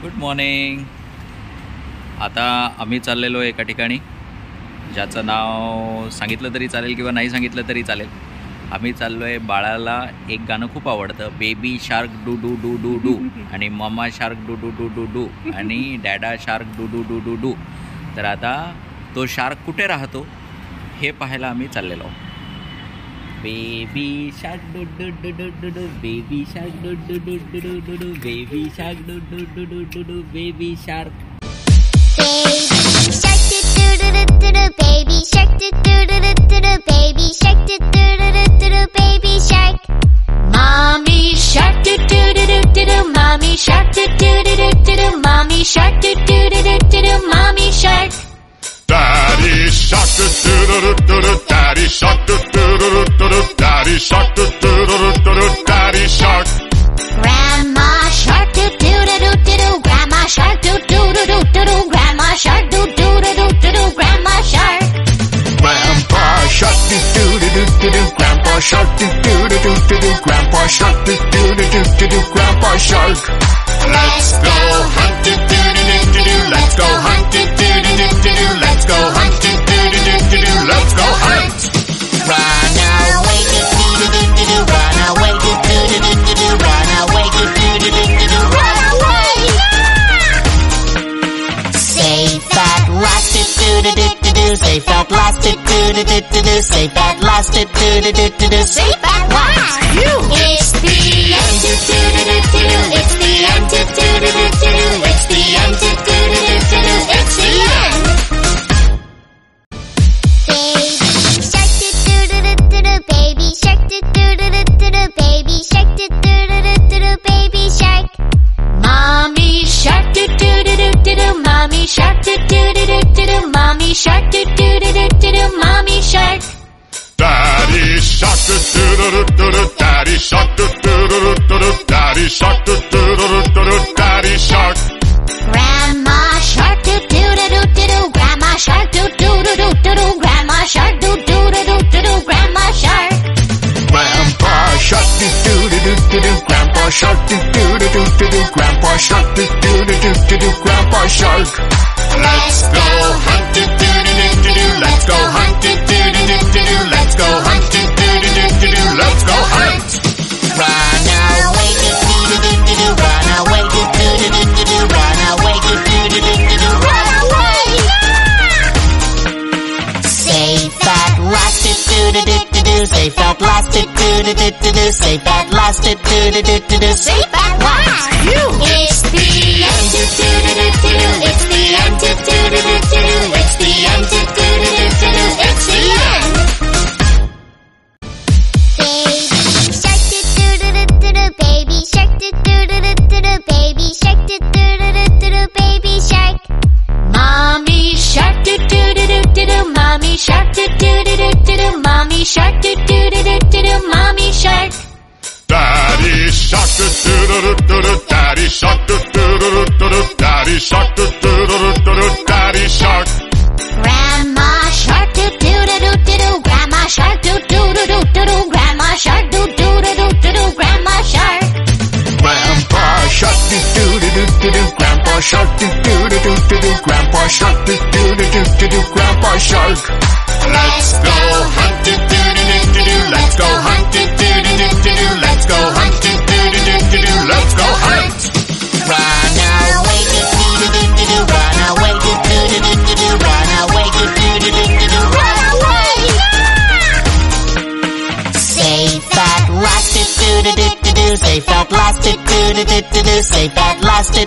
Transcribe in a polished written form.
Good morning. आता आम्ही चाललेलो आहे एका ठिकाणी ज्याचं नाव सांगितलं तरी चालेल किंवा नाही सांगितलं तरी चालेल. आम्ही चाललो आहे. बाळाला एक गाणं खूप आवडतं, baby shark doo doo doo doo doo आणि mama shark doo doo doo doo doo आणि dada shark doo doo doo doo doo. तर आता तो शार्क कुठे राहतो हे पाहायला आम्ही चाललेलो आहोत. Baby shark doo doo doo doo doo do, baby shark doo doo doo doo doo doo do, baby shark doo doo doo doo doo do, baby shark. Baby shark do do do do do do, baby shark do do do do do do, baby shark. Mommy shark do do do do do do, mommy shark do do do do do do, mommy shark do do do do do do, mommy shark. Daddy shark do do do do do, daddy shark do do do do do, daddy shark do do do do do, daddy shark. Grandma shark do do do do do do, grandma shark do do do do do do, grandma shark do do do do do do, grandma shark. Grandpa shark do do do do do do, grandpa shark do do do do do do, grandpa shark do do do do do do, grandpa shark. Let's go hunt do do do do do do, let's go hunt do do do do do do, let's go hunt do do do do do do, let's go hunt. Run away do do do do do do, run away do do do do do do, run away do do do do do do, run away. Safe at last do do do do do do, safe at last do do do do do do, safe at last do do do do do do, safe at last. It's the end do do do do do do, it's the end do do do do do do, it's the end do do do do do do, it's the end. Baby shark do do do do do do, baby shark do do do do do do, baby shark. Mommy shark do do do do do do, mommy shark do do do do do do, mommy shark do do do do do do, mommy shark. Daddy shark do do do do do, daddy shark do do do do do, daddy shark do do do do do, daddy shark. Grandma shark do do do do do do, grandma shark do do do do do do, grandma shark do do do do do do, grandma shark. Grandpa shark do do do do do do, grandpa shark do do do do do do, grandpa shark do do do do do do, grandpa shark. Let's go hunt do do do do do do, let's go hunt do do do do do do, let's go hunt do do do do do do, let's go hunt. Run away do do do do do do, run away do do do do do do, run away do do do do do do, run away. Safe at last do do do do do do, safe at last do do do do do do, safe at last do do do do do do, safe at last. It's the end do do do do do do, it's the end do do do do do do, it's the end do do do do do do, it's the end. Baby shark do do do do do do, baby shark do do do do do do, baby shark. Mommy shark do do do do do do, mommy shark do do do do do do, mommy shark do do do do do do, mommy shark. Daddy shark do do do do do, daddy shark do do do do do, daddy shark do do do do do, daddy shark. Grandma shark do do do do do do, grandma shark do do do do do do, grandma shark do do do do do do, grandma shark. Grandpa shark do do do do do, grandpa shark do do do do do do, grandpa shark do do do do do do, grandpa shark. Let's go hunt do do do do do, let's go hunt do do do do do, let's go hunt do do do do do, let's go hunt. Run away do do do do do, run away do do do do do, run away do do do do do, run away. Safe at last do do do do do, safe at last do do do do do, safe at last do